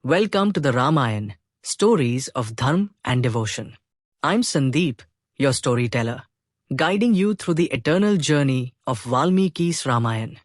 Welcome to the Ramayana, Stories of Dharma and Devotion. I'm Sandeep, your storyteller, guiding you through the eternal journey of Valmiki's Ramayana.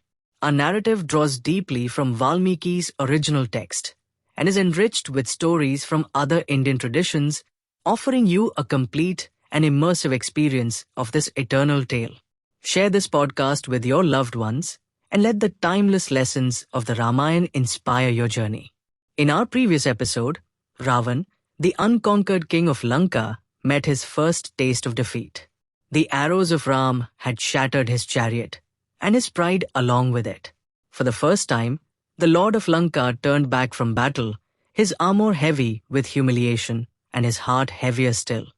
Our narrative draws deeply from Valmiki's original text and is enriched with stories from other Indian traditions, offering you a complete and immersive experience of this eternal tale. Share this podcast with your loved ones and let the timeless lessons of the Ramayana inspire your journey. In our previous episode, Raavan, the unconquered king of Lanka, met his first taste of defeat. The arrows of Ram had shattered his chariot, and his pride along with it. For the first time, the Lord of Lanka turned back from battle, his armor heavy with humiliation and his heart heavier still.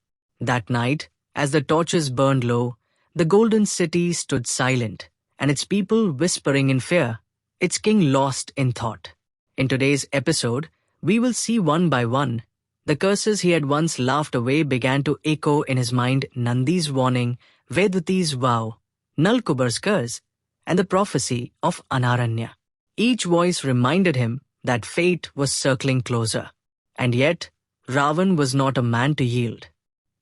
That night, as the torches burned low, the golden city stood silent, and its people whispering in fear, its king lost in thought. In today's episode, we will see one by one, the curses he had once laughed away began to echo in his mind: Nandi's warning, Vedavati's vow, Nalakuber's curse, and the prophecy of Anaranya. Each voice reminded him that fate was circling closer. And yet, Raavan was not a man to yield.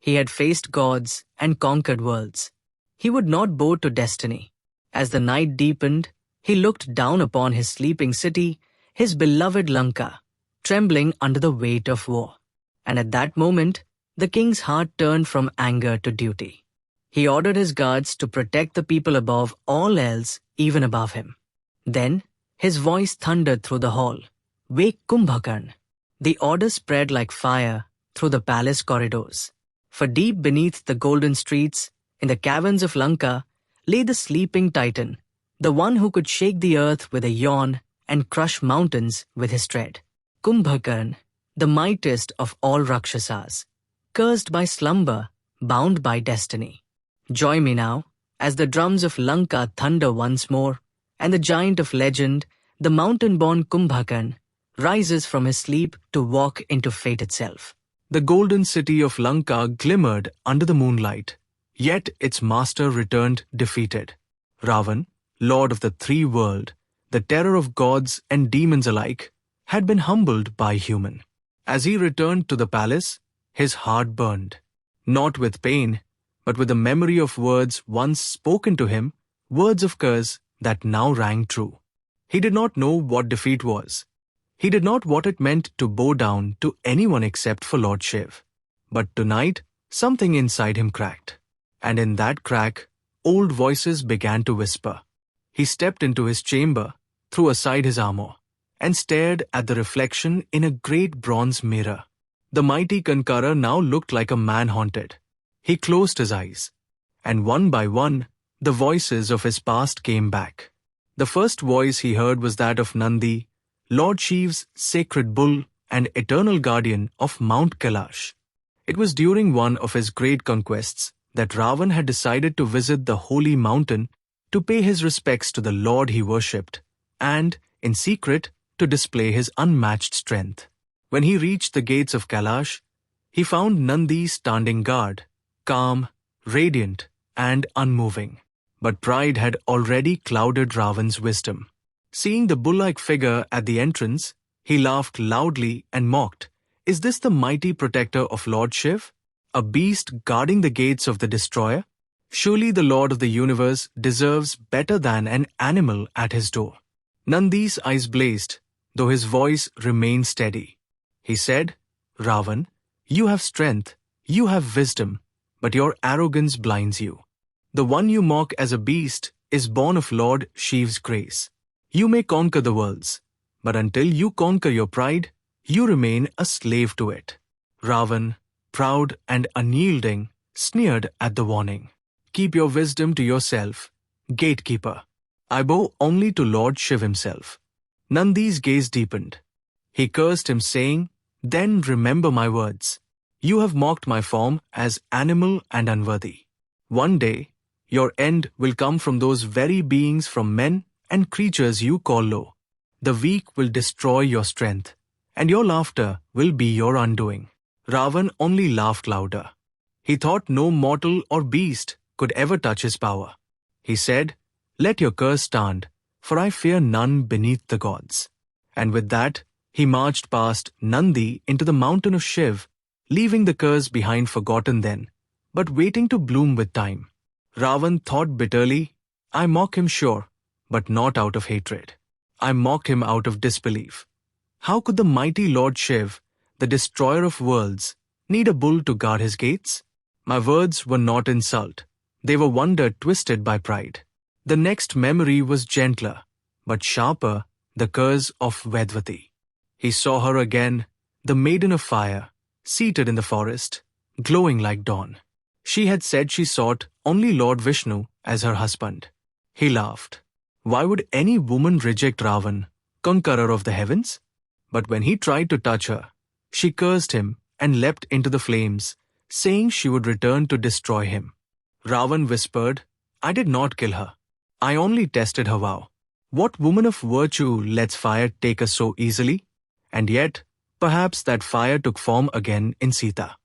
He had faced gods and conquered worlds. He would not bow to destiny. As the night deepened, he looked down upon his sleeping city, his beloved Lanka, trembling under the weight of war. And at that moment, the king's heart turned from anger to duty. He ordered his guards to protect the people above all else, even above him. Then, his voice thundered through the hall, "Wake Kumbhakarn." The order spread like fire through the palace corridors. For deep beneath the golden streets, in the caverns of Lanka, lay the sleeping titan, the one who could shake the earth with a yawn and crush mountains with his tread. Kumbhakarn, the mightiest of all Rakshasas, cursed by slumber, bound by destiny. Join me now, as the drums of Lanka thunder once more, and the giant of legend, the mountain-born Kumbhakarn, rises from his sleep to walk into fate itself. The golden city of Lanka glimmered under the moonlight, yet its master returned defeated. Raavan, lord of the three worlds, the terror of gods and demons alike, had been humbled by human. As he returned to the palace, his heart burned, not with pain, but with the memory of words once spoken to him, words of curse that now rang true. He did not know what defeat was. He did not what it meant to bow down to anyone except for Lord Shiv. But tonight, something inside him cracked. And in that crack, old voices began to whisper. He stepped into his chamber, threw aside his armor, and stared at the reflection in a great bronze mirror. The mighty conqueror now looked like a man haunted. He closed his eyes, and one by one, the voices of his past came back. The first voice he heard was that of Nandi, Lord Shiv's sacred bull and eternal guardian of Mount Kailash. It was during one of his great conquests that Raavan had decided to visit the holy mountain to pay his respects to the Lord he worshipped, and, in secret, to display his unmatched strength. When he reached the gates of Kailash, he found Nandi standing guard, calm, radiant, and unmoving. But pride had already clouded Raavan's wisdom. Seeing the bull-like figure at the entrance, he laughed loudly and mocked, "Is this the mighty protector of Lord Shiv? A beast guarding the gates of the destroyer? Surely the Lord of the universe deserves better than an animal at his door." Nandi's eyes blazed, though his voice remained steady. He said, "Raavan, you have strength, you have wisdom, but your arrogance blinds you. The one you mock as a beast is born of Lord Shiv's grace. You may conquer the worlds, but until you conquer your pride, you remain a slave to it." Raavan, proud and unyielding, sneered at the warning. "Keep your wisdom to yourself, gatekeeper. I bow only to Lord Shiv himself." Nandi's gaze deepened. He cursed him, saying, "Then remember my words. You have mocked my form as animal and unworthy. One day, your end will come from those very beings, from men and creatures you call low. The weak will destroy your strength, and your laughter will be your undoing." Raavan only laughed louder. He thought no mortal or beast could ever touch his power. He said, "Let your curse stand, for I fear none beneath the gods." And with that, He marched past Nandi into the mountain of Shiv, leaving the curse behind forgotten then, but waiting to bloom with time. Raavan thought bitterly, I mock him sure, but not out of hatred. I mock him out of disbelief. How could the mighty Lord Shiv, the destroyer of worlds, need a bull to guard his gates? My words were not insult. They were wonder twisted by pride. The next memory was gentler, but sharper, the curse of Vedavati. He saw her again, the maiden of fire, seated in the forest, glowing like dawn. She had said she sought only Lord Vishnu as her husband. He laughed. Why would any woman reject Raavan, conqueror of the heavens? But when he tried to touch her, she cursed him and leapt into the flames, saying she would return to destroy him. Raavan whispered, I did not kill her. I only tested her vow. What woman of virtue lets fire take us so easily? And yet, perhaps that fire took form again in Sita.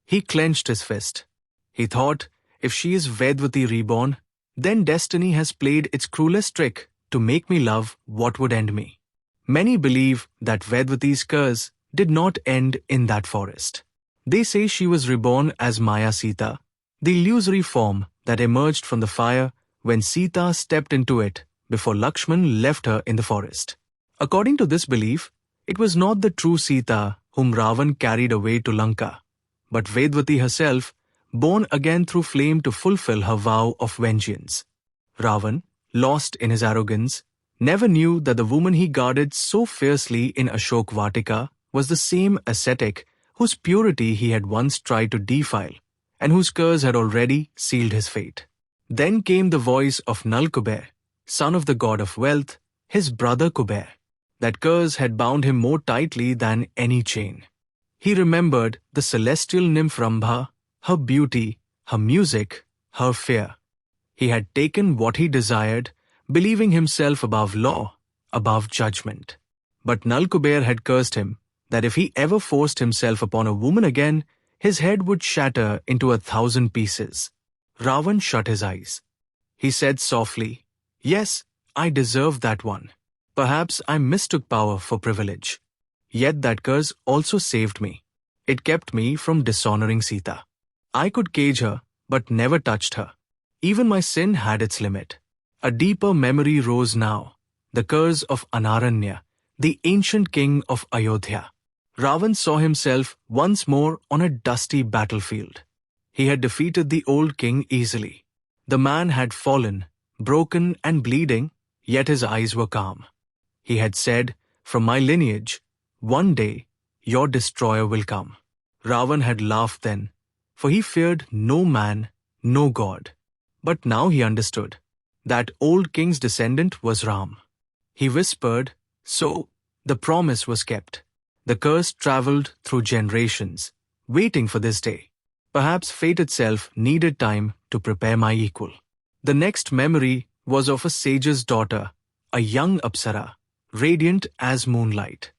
He clenched his fist. He thought, if she is Vedavati reborn, then destiny has played its cruelest trick to make me love what would end me. Many believe that Vedavati's curse did not end in that forest. They say she was reborn as Maya Sita, the illusory form that emerged from the fire when Sita stepped into it before Lakshman left her in the forest. According to this belief, it was not the true Sita whom Raavan carried away to Lanka, but Vedavati herself, born again through flame to fulfill her vow of vengeance. Raavan, lost in his arrogance, never knew that the woman he guarded so fiercely in Ashok Vatika was the same ascetic whose purity he had once tried to defile, and whose curse had already sealed his fate. Then came the voice of Nalakuber, son of the god of wealth, his brother Kuber. That curse had bound him more tightly than any chain. He remembered the celestial nymph Rambha, her beauty, her music, her fear. He had taken what he desired, believing himself above law, above judgment. But Nalakuber had cursed him that if he ever forced himself upon a woman again, his head would shatter into 1,000 pieces. Raavan shut his eyes. He said softly, Yes, I deserve that one. Perhaps I mistook power for privilege. Yet that curse also saved me. It kept me from dishonoring Sita. I could cage her, but never touched her. Even my sin had its limit. A deeper memory rose now, the curse of Anaranya, the ancient king of Ayodhya. Raavan saw himself once more on a dusty battlefield. He had defeated the old king easily. The man had fallen, broken and bleeding, yet his eyes were calm. He had said, From my lineage, one day your destroyer will come. Raavan had laughed then, for he feared no man, no god. But now he understood. That old king's descendant was Ram. He whispered, So, the promise was kept. The curse travelled through generations, waiting for this day. Perhaps fate itself needed time to prepare my equal. The next memory was of a sage's daughter, a young Apsara, radiant as moonlight.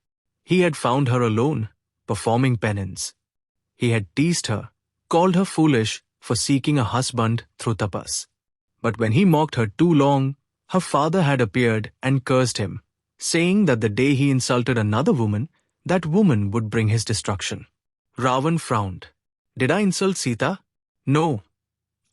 He had found her alone, performing penance. He had teased her, called her foolish for seeking a husband through tapas. But when he mocked her too long, her father had appeared and cursed him, saying that the day he insulted another woman, that woman would bring his destruction. Raavan frowned. Did I insult Sita? No.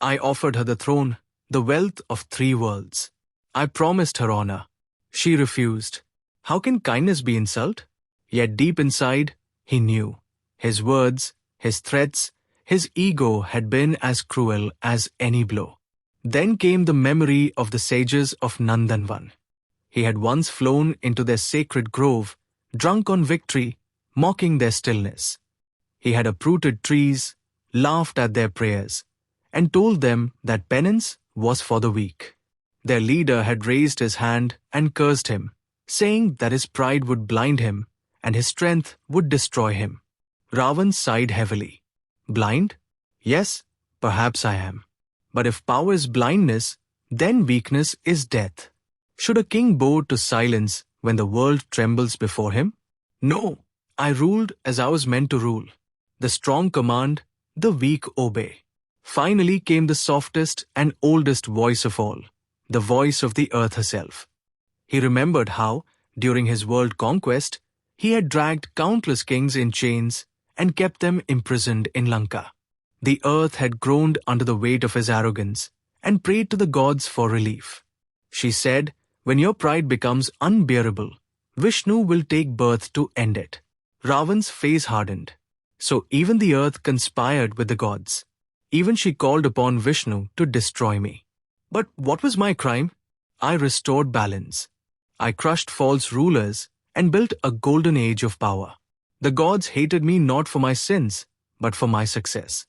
I offered her the throne, the wealth of 3 worlds. I promised her honor. She refused. How can kindness be insult? Yet deep inside, he knew. His words, his threats, his ego had been as cruel as any blow. Then came the memory of the sages of Nandanvan. He had once flown into their sacred grove, drunk on victory, mocking their stillness. He had uprooted trees, laughed at their prayers, and told them that penance was for the weak. Their leader had raised his hand and cursed him, saying that his pride would blind him and his strength would destroy him. Raavan sighed heavily. Blind? Yes, perhaps I am. But if power is blindness, then weakness is death. Should a king bow to silence when the world trembles before him? No, I ruled as I was meant to rule. The strong command, the weak obey. Finally came the softest and oldest voice of all, the voice of the earth herself. He remembered how, during his world conquest, He had dragged countless kings in chains and kept them imprisoned in Lanka. The earth had groaned under the weight of his arrogance and prayed to the gods for relief. She said, "When your pride becomes unbearable, Vishnu will take birth to end it." Raavan's face hardened. So even the earth conspired with the gods. Even she called upon Vishnu to destroy me. But what was my crime? I restored balance. I crushed false rulers and built a golden age of power. The gods hated me not for my sins, but for my success.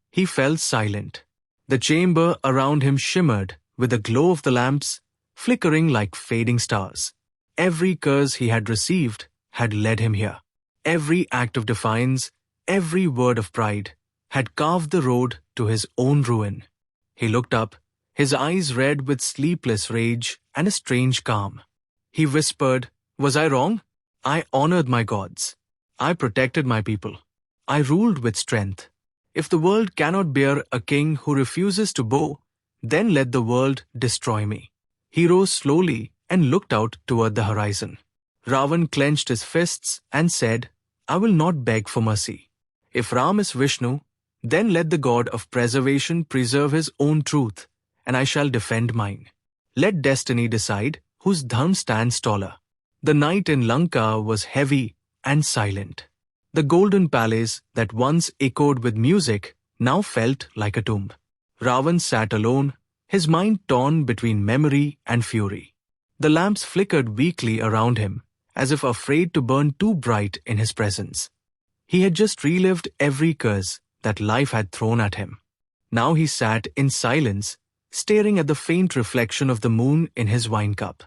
He fell silent. The chamber around him shimmered with the glow of the lamps, flickering like fading stars. Every curse he had received had led him here. Every act of defiance, every word of pride, had carved the road to his own ruin. He looked up, his eyes red with sleepless rage and a strange calm. He whispered, "Was I wrong? I honored my gods. I protected my people. I ruled with strength. If the world cannot bear a king who refuses to bow, then let the world destroy me." He rose slowly and looked out toward the horizon. Raavan clenched his fists and said, "I will not beg for mercy. If Ram is Vishnu, then let the God of preservation preserve his own truth, and I shall defend mine. Let destiny decide whose dharma stands taller." The night in Lanka was heavy and silent. The golden palace that once echoed with music now felt like a tomb. Raavan sat alone, his mind torn between memory and fury. The lamps flickered weakly around him, as if afraid to burn too bright in his presence. He had just relived every curse that life had thrown at him. Now he sat in silence, staring at the faint reflection of the moon in his wine cup.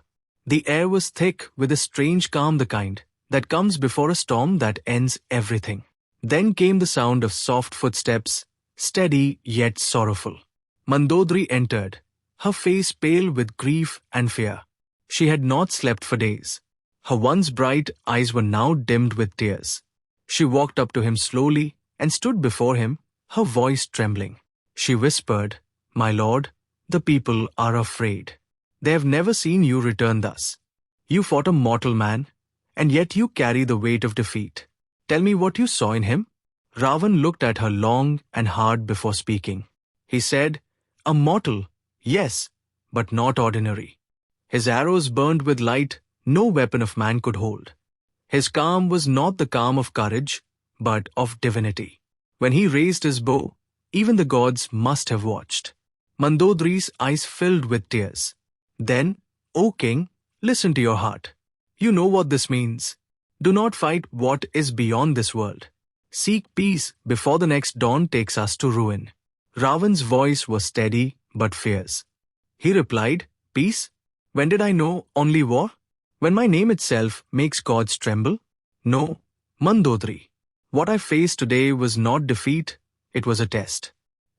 The air was thick with a strange calm, the kind that comes before a storm that ends everything. Then came the sound of soft footsteps, steady yet sorrowful. Mandodari entered, her face pale with grief and fear. She had not slept for days. Her once bright eyes were now dimmed with tears. She walked up to him slowly and stood before him, her voice trembling. She whispered, "My lord, the people are afraid. They have never seen you return thus. You fought a mortal man, and yet you carry the weight of defeat. Tell me what you saw in him." Raavan looked at her long and hard before speaking. He said, "A mortal, yes, but not ordinary. His arrows burned with light no weapon of man could hold. His calm was not the calm of courage, but of divinity. When he raised his bow, even the gods must have watched." Mandodari's eyes filled with tears. "Then, O king, listen to your heart. You know what this means. Do not fight what is beyond this world. Seek peace before the next dawn takes us to ruin." Raavan's voice was steady but fierce. He replied, "Peace? When did I know only war? When my name itself makes gods tremble? No, Mandodari. What I faced today was not defeat, it was a test.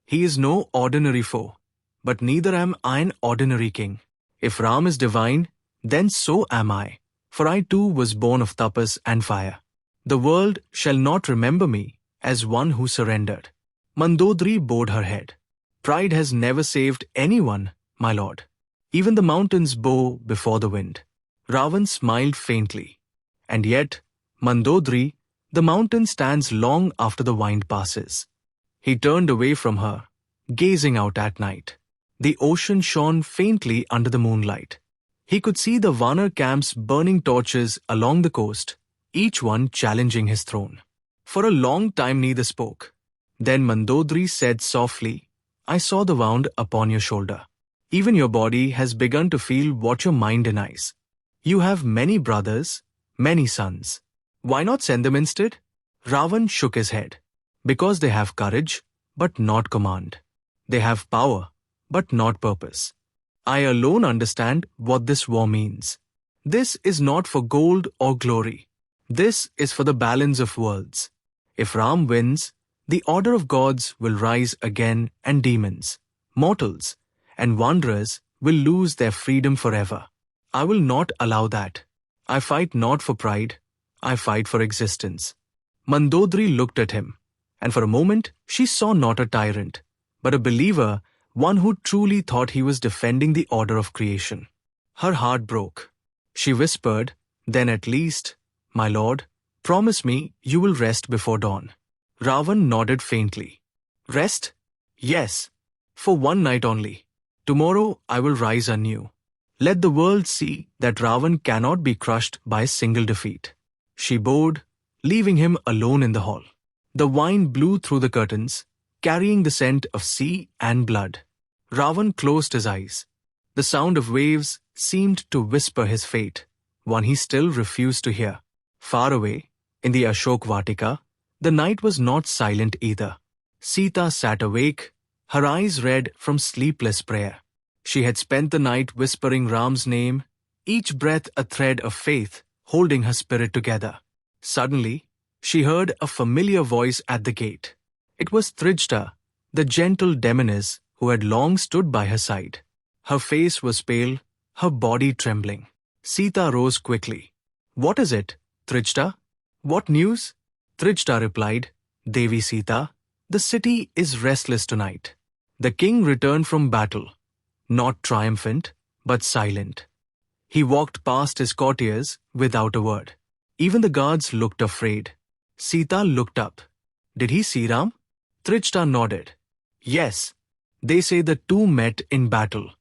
He is no ordinary foe, but neither am I an ordinary king. If Ram is divine, then so am I, for I too was born of tapas and fire. The world shall not remember me as one who surrendered." Mandodari bowed her head. "Pride has never saved anyone, my lord. Even the mountains bow before the wind." Raavan smiled faintly. "And yet, Mandodari, the mountain stands long after the wind passes." He turned away from her, gazing out at night. The ocean shone faintly under the moonlight. He could see the Vanar camps burning torches along the coast, each one challenging his throne. For a long time neither spoke. Then Mandodari said softly, "I saw the wound upon your shoulder. Even your body has begun to feel what your mind denies. You have many brothers, many sons. Why not send them instead?" Raavan shook his head. "Because they have courage, but not command. They have power, but not purpose. I alone understand what this war means. This is not for gold or glory. This is for the balance of worlds. If Ram wins, the order of gods will rise again, and demons, mortals, and wanderers will lose their freedom forever. I will not allow that. I fight not for pride, I fight for existence." Mandodari looked at him, and for a moment she saw not a tyrant, but a believer, one who truly thought he was defending the order of creation. Her heart broke. She whispered, "Then at least, my lord, Promise me you will rest before dawn. Raavan nodded faintly. Rest? Yes. For one night only. Tomorrow I will rise anew. Let the world see that Raavan cannot be crushed by a single defeat. She bowed, leaving him alone in the hall. The wind blew through the curtains, carrying the scent of sea and blood. Raavan closed his eyes. The sound of waves seemed to whisper his fate, one he still refused to hear. Far away, in the Ashok Vatika, the night was not silent either. Sita sat awake, her eyes red from sleepless prayer. She had spent the night whispering Ram's name, each breath a thread of faith holding her spirit together. Suddenly, she heard a familiar voice at the gate. It was Trijta, the gentle demoness who had long stood by her side. Her face was pale, her body trembling. Sita rose quickly. What is it, Trijta? What news? Trijta replied, Devi Sita, the city is restless tonight. The king returned from battle, not triumphant, but silent. He walked past his courtiers without a word. Even the guards looked afraid. Sita looked up. Did he see Ram? Trijta nodded. Yes, they say the two met in battle,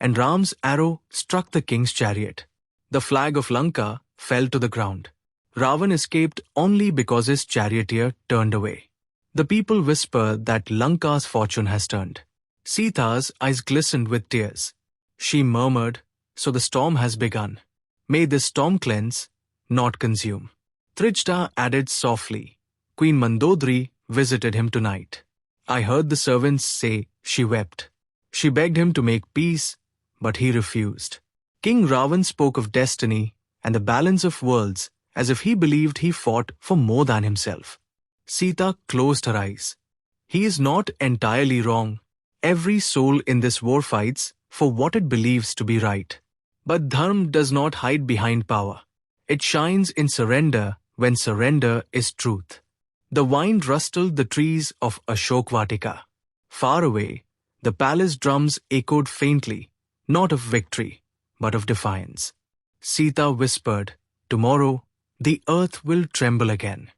and Ram's arrow struck the king's chariot. The flag of Lanka fell to the ground. Raavan escaped only because his charioteer turned away. The people whisper that Lanka's fortune has turned. Sita's eyes glistened with tears. She murmured, so the storm has begun. May this storm cleanse, not consume. Trijta added softly, Queen Mandodri visited him tonight. I heard the servants say she wept. She begged him to make peace, but he refused. King Raavan spoke of destiny and the balance of worlds as if he believed he fought for more than himself. Sita closed her eyes. He is not entirely wrong. Every soul in this war fights for what it believes to be right. But dharma does not hide behind power. It shines in surrender when surrender is truth. The wind rustled the trees of Ashok Vatika. Far away, the palace drums echoed faintly, not of victory, but of defiance. Sita whispered, Tomorrow, the earth will tremble again.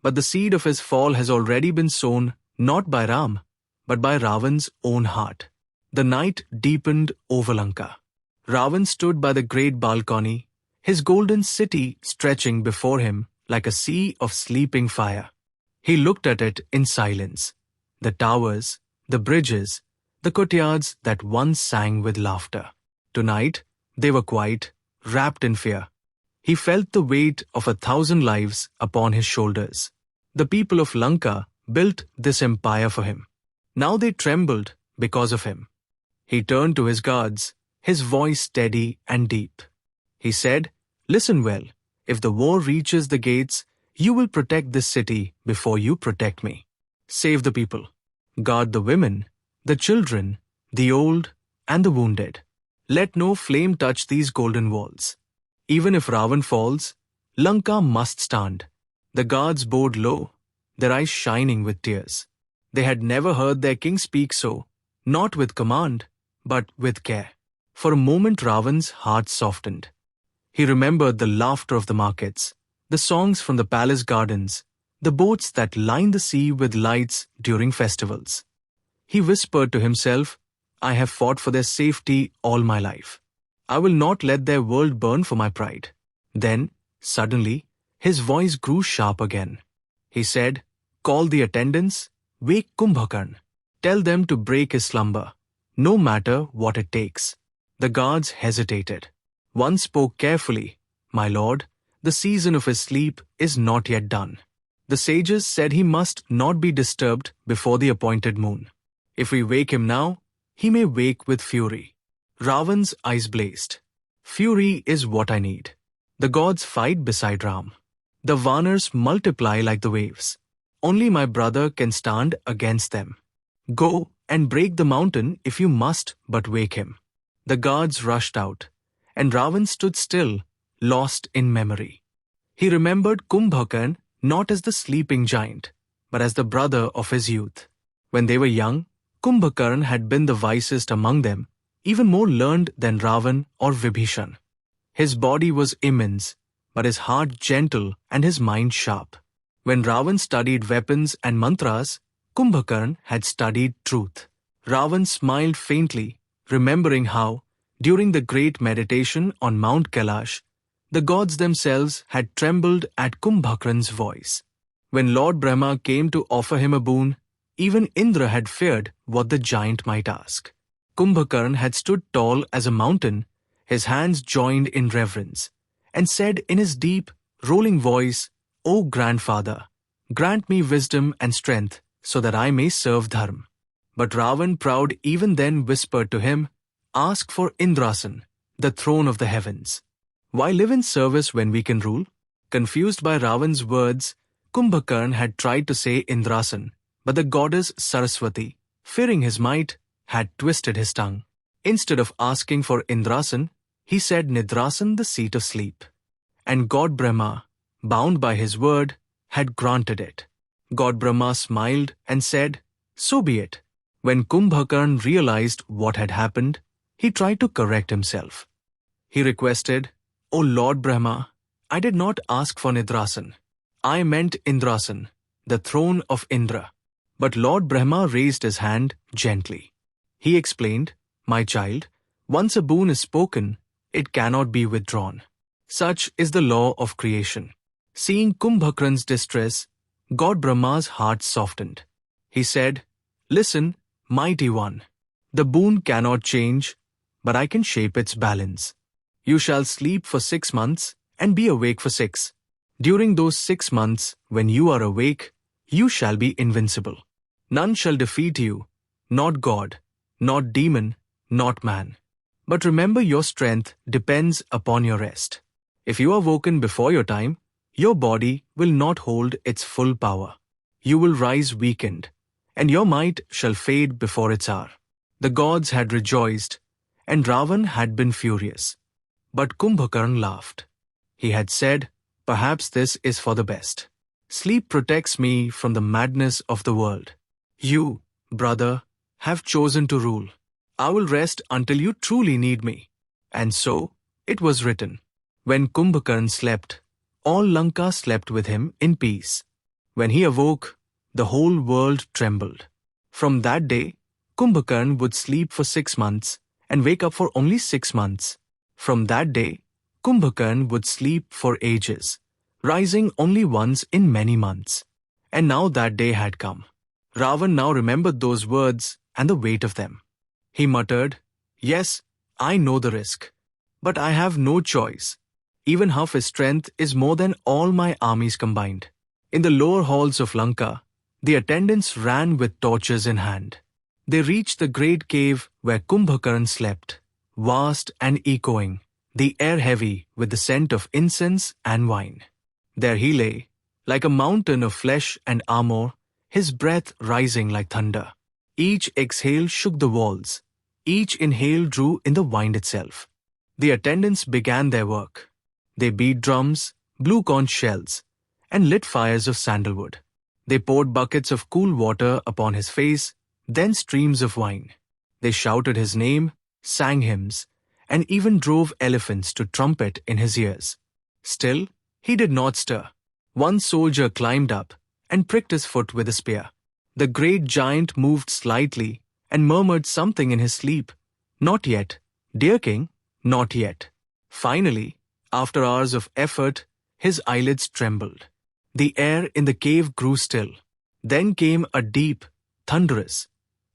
But the seed of his fall has already been sown not by Ram, but by Raavan's own heart. The night deepened over Lanka. Raavan stood by the great balcony, his golden city stretching before him like a sea of sleeping fire. He looked at it in silence. The towers, the bridges, the courtyards that once sang with laughter. Tonight, they were quiet, wrapped in fear. He felt the weight of 1,000 lives upon his shoulders. The people of Lanka built this empire for him. Now they trembled because of him. He turned to his guards, his voice steady and deep. He said, Listen well, if the war reaches the gates, you will protect this city before you protect me. Save the people. Guard the women, the children, the old, and the wounded. Let no flame touch these golden walls. Even if Raavan falls, Lanka must stand. The guards bowed low, their eyes shining with tears. They had never heard their king speak so, not with command, but with care. For a moment Raavan's heart softened. He remembered the laughter of the markets, the songs from the palace gardens, the boats that lined the sea with lights during festivals. He whispered to himself, I have fought for their safety all my life. I will not let their world burn for my pride. Then, suddenly, his voice grew sharp again. He said, Call the attendants, wake Kumbhakarn. Tell them to break his slumber, no matter what it takes. The guards hesitated. One spoke carefully, My lord, the season of his sleep is not yet done. The sages said he must not be disturbed before the appointed moon. If we wake him now, he may wake with fury. Raavan's eyes blazed. Fury is what I need. The gods fight beside Ram. The Vanars multiply like the waves. Only my brother can stand against them. Go and break the mountain if you must, but wake him. The guards rushed out, and Raavan stood still, lost in memory. He remembered Kumbhakarn not as the sleeping giant, but as the brother of his youth. When they were young, Kumbhakarn had been the wisest among them, even more learned than Raavan or Vibhishan. His body was immense, but his heart gentle and his mind sharp. When Raavan studied weapons and mantras, Kumbhakarn had studied truth. Raavan smiled faintly, remembering how, during the great meditation on Mount Kailash, the gods themselves had trembled at Kumbhakarn's voice. When Lord Brahma came to offer him a boon, even Indra had feared what the giant might ask. Kumbhakarn had stood tall as a mountain, his hands joined in reverence, and said in his deep, rolling voice, "O grandfather, grant me wisdom and strength so that I may serve Dharma." But Raavan, proud even then, whispered to him, "Ask for Indrasan, the throne of the heavens. Why live in service when we can rule?" Confused by Raavan's words, Kumbhakarn had tried to say Indrasan, but the goddess Saraswati, fearing his might, had twisted his tongue. Instead of asking for Indrasan, he said Nidrasan, the seat of sleep. And God Brahma, bound by his word, had granted it. God Brahma smiled and said, "So be it." When Kumbhakarn realized what had happened, he tried to correct himself. He requested, "O Lord Brahma, I did not ask for Nidrasan. I meant Indrasan, the throne of Indra." But Lord Brahma raised his hand gently. He explained, "My child, once a boon is spoken, it cannot be withdrawn. Such is the law of creation." Seeing Kumbhakarn's distress, God Brahma's heart softened. He said, "Listen, mighty one. The boon cannot change, but I can shape its balance. You shall sleep for 6 months and be awake for 6. During those 6 months, when you are awake, you shall be invincible. None shall defeat you, not God, not demon, not man. But remember, your strength depends upon your rest. If you are woken before your time, your body will not hold its full power. You will rise weakened, and your might shall fade before its hour." The gods had rejoiced, and Raavan had been furious. But Kumbhakarn laughed. He had said, "Perhaps this is for the best. Sleep protects me from the madness of the world. You, brother, have chosen to rule. I will rest until you truly need me." And so, it was written. When Kumbhakarn slept, all Lanka slept with him in peace. When he awoke, the whole world trembled. From that day, Kumbhakarn would sleep for 6 months and wake up for only 6 months. From that day, Kumbhakarn would sleep for ages, rising only once in many months. And now that day had come. Raavan now remembered those words and the weight of them. He muttered, "Yes, I know the risk, but I have no choice. Even half his strength is more than all my armies combined." In the lower halls of Lanka, the attendants ran with torches in hand. They reached the great cave where Kumbhakarn slept, vast and echoing, the air heavy with the scent of incense and wine. There he lay, like a mountain of flesh and armor, his breath rising like thunder. Each exhale shook the walls. Each inhale drew in the wine itself. The attendants began their work. They beat drums, blew conch shells, and lit fires of sandalwood. They poured buckets of cool water upon his face, then streams of wine. They shouted his name, sang hymns, and even drove elephants to trumpet in his ears. Still, he did not stir. One soldier climbed up and pricked his foot with a spear. The great giant moved slightly and murmured something in his sleep. "Not yet, dear king, not yet." Finally, after hours of effort, his eyelids trembled. The air in the cave grew still. Then came a deep, thunderous,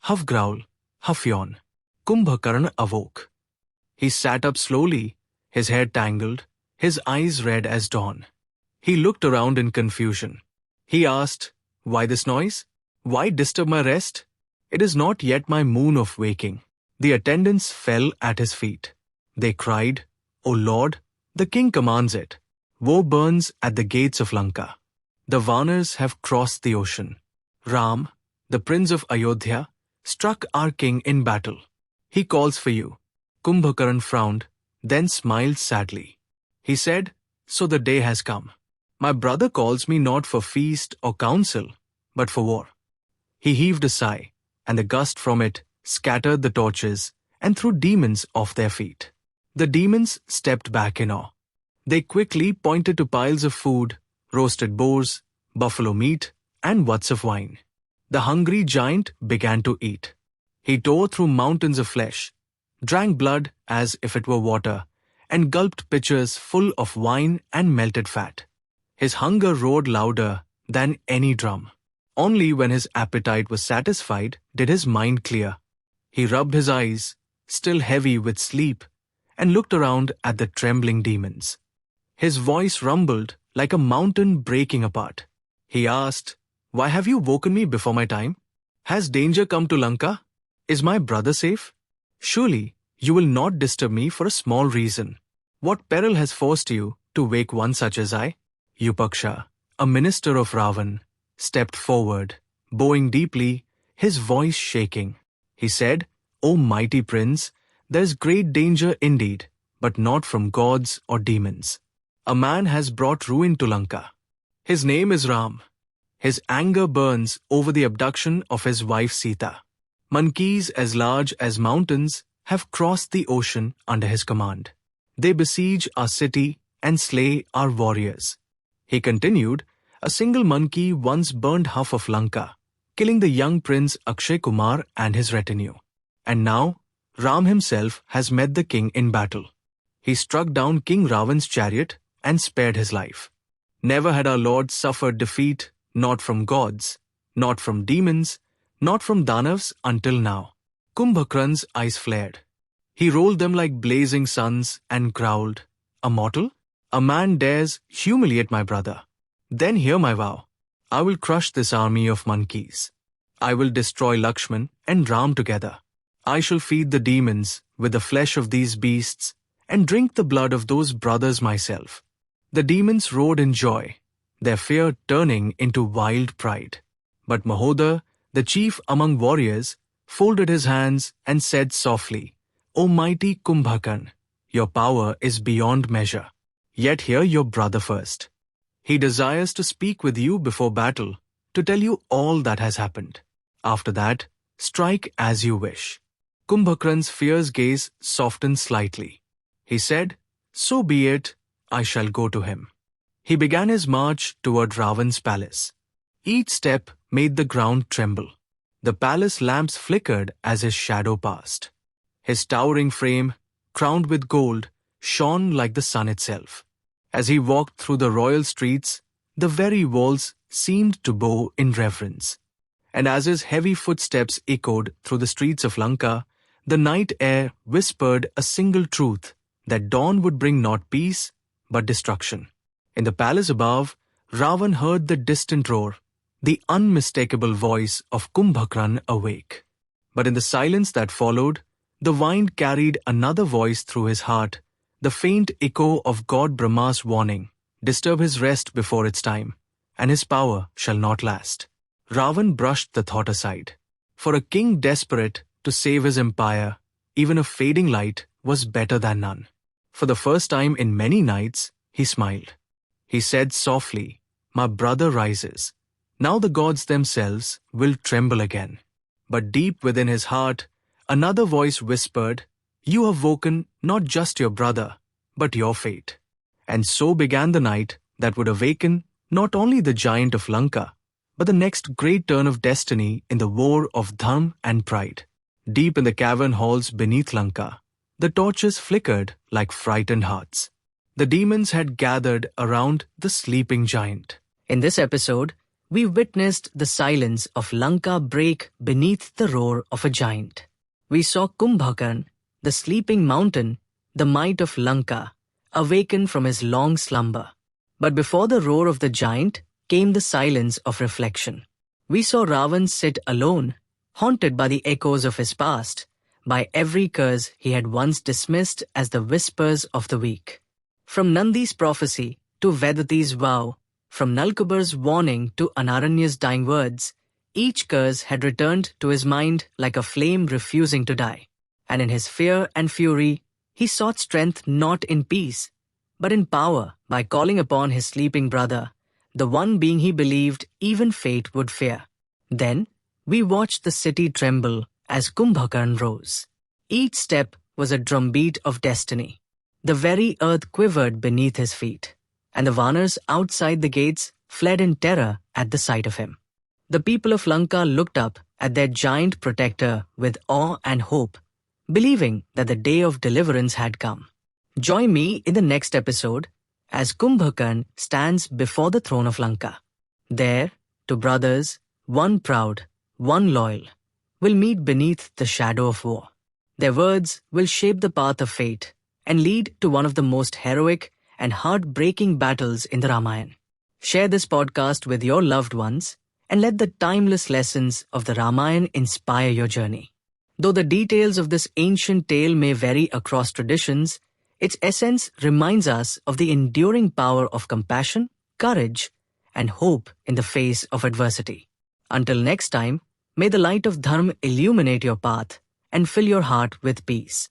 half growl, half yawn. Kumbhakarn awoke. He sat up slowly, his hair tangled, his eyes red as dawn. He looked around in confusion. He asked, "Why this noise? Why disturb my rest? It is not yet my moon of waking." The attendants fell at his feet. They cried, "O Lord, the king commands it. War burns at the gates of Lanka. The Vanars have crossed the ocean. Ram, the prince of Ayodhya, struck our king in battle. He calls for you." Kumbhakarn frowned, then smiled sadly. He said, "So the day has come. My brother calls me not for feast or council, but for war." He heaved a sigh, and the gust from it scattered the torches and threw demons off their feet. The demons stepped back in awe. They quickly pointed to piles of food, roasted boars, buffalo meat, and vats of wine. The hungry giant began to eat. He tore through mountains of flesh, drank blood as if it were water, and gulped pitchers full of wine and melted fat. His hunger roared louder than any drum. Only when his appetite was satisfied did his mind clear. He rubbed his eyes, still heavy with sleep, and looked around at the trembling demons. His voice rumbled like a mountain breaking apart. He asked, "Why have you woken me before my time? Has danger come to Lanka? Is my brother safe? Surely you will not disturb me for a small reason. What peril has forced you to wake one such as I?" Yupaksha, a minister of Raavan, stepped forward, bowing deeply, his voice shaking. He said, "O mighty prince, there is great danger indeed, but not from gods or demons. A man has brought ruin to Lanka. His name is Ram. His anger burns over the abduction of his wife Sita. Monkeys as large as mountains have crossed the ocean under his command. They besiege our city and slay our warriors." He continued, "A single monkey once burned half of Lanka, killing the young prince Akshay Kumar and his retinue. And now, Ram himself has met the king in battle. He struck down King Raavan's chariot and spared his life. Never had our Lord suffered defeat, not from gods, not from demons, not from Danavs until now." Kumbhakarn's eyes flared. He rolled them like blazing suns and growled, "A mortal? A man dares humiliate my brother. Then hear my vow. I will crush this army of monkeys. I will destroy Lakshman and Ram together. I shall feed the demons with the flesh of these beasts and drink the blood of those brothers myself." The demons roared in joy, their fear turning into wild pride. But Mahoda, the chief among warriors, folded his hands and said softly, "O mighty Kumbhakarn, your power is beyond measure. Yet hear your brother first. He desires to speak with you before battle, to tell you all that has happened. After that, strike as you wish." Kumbhakarn's fierce gaze softened slightly. He said, "So be it, I shall go to him." He began his march toward Raavan's palace. Each step made the ground tremble. The palace lamps flickered as his shadow passed. His towering frame, crowned with gold, shone like the sun itself. As he walked through the royal streets, the very walls seemed to bow in reverence. And as his heavy footsteps echoed through the streets of Lanka, the night air whispered a single truth, that dawn would bring not peace, but destruction. In the palace above, Raavan heard the distant roar, the unmistakable voice of Kumbhakarn awake. But in the silence that followed, the wind carried another voice through his heart, the faint echo of God Brahma's warning, "Disturb his rest before its time, and his power shall not last." Raavan brushed the thought aside. For a king desperate to save his empire, even a fading light was better than none. For the first time in many nights, he smiled. He said softly, "My brother rises. Now the gods themselves will tremble again." But deep within his heart, another voice whispered, "You have woken not just your brother, but your fate." And so began the night that would awaken not only the giant of Lanka, but the next great turn of destiny in the war of dharma and pride. Deep in the cavern halls beneath Lanka, the torches flickered like frightened hearts. The demons had gathered around the sleeping giant. In this episode, we witnessed the silence of Lanka break beneath the roar of a giant. We saw Kumbhakarn, the sleeping mountain, the might of Lanka, awaken from his long slumber. But before the roar of the giant came the silence of reflection. We saw Raavan sit alone, haunted by the echoes of his past, by every curse he had once dismissed as the whispers of the weak. From Nandi's prophecy to Vedavati's vow, from Nalakuber's warning to Anaranya's dying words, each curse had returned to his mind like a flame refusing to die. And in his fear and fury, he sought strength not in peace, but in power by calling upon his sleeping brother, the one being he believed even fate would fear. Then, we watched the city tremble as Kumbhakarn rose. Each step was a drumbeat of destiny. The very earth quivered beneath his feet, and the Vanars outside the gates fled in terror at the sight of him. The people of Lanka looked up at their giant protector with awe and hope, believing that the day of deliverance had come. Join me in the next episode as Kumbhakarn stands before the throne of Lanka. There, two brothers, one proud, one loyal, will meet beneath the shadow of war. Their words will shape the path of fate and lead to one of the most heroic and heartbreaking battles in the Ramayana. Share this podcast with your loved ones and let the timeless lessons of the Ramayana inspire your journey. Though the details of this ancient tale may vary across traditions, its essence reminds us of the enduring power of compassion, courage, and hope in the face of adversity. Until next time, may the light of Dharma illuminate your path and fill your heart with peace.